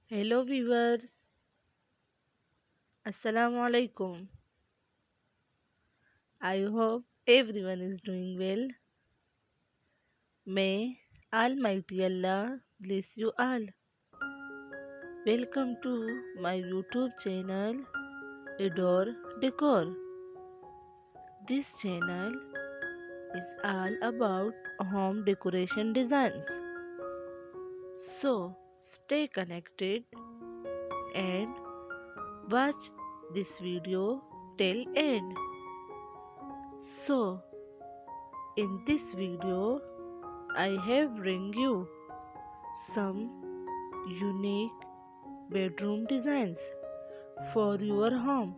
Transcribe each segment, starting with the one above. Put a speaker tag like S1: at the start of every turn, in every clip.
S1: Hello viewers, Assalamu alaikum. I hope everyone is doing well. May Almighty Allah bless you all. Welcome to my YouTube channel Adore Decor. This channel is all about home decoration designs. So stay connected and watch this video till end. So in this video I have bring you some unique bedroom designs for your home.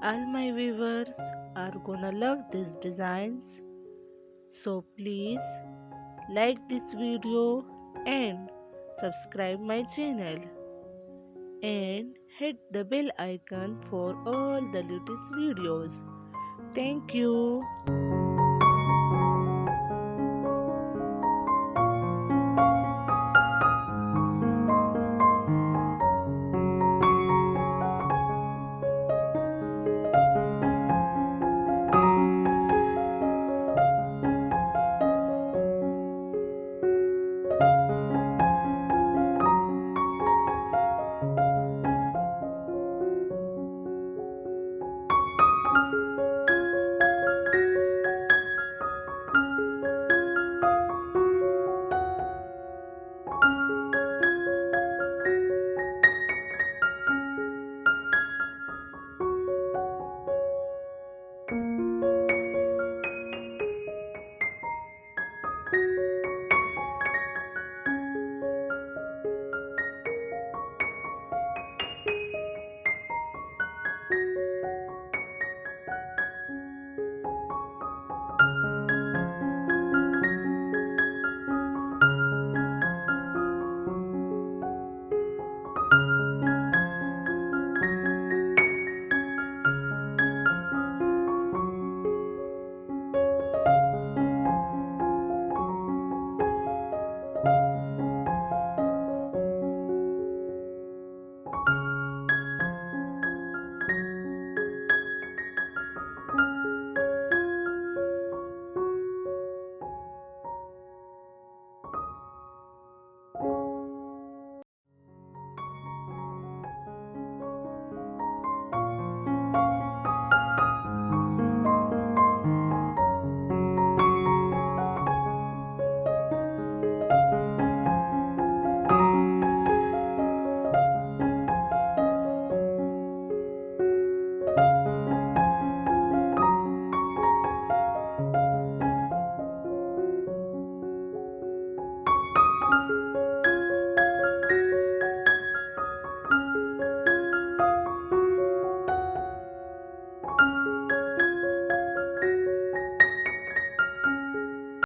S1: All my viewers are gonna love these designs. So please like this video and subscribe my channel and hit the bell icon for all the latest videos. Thank you.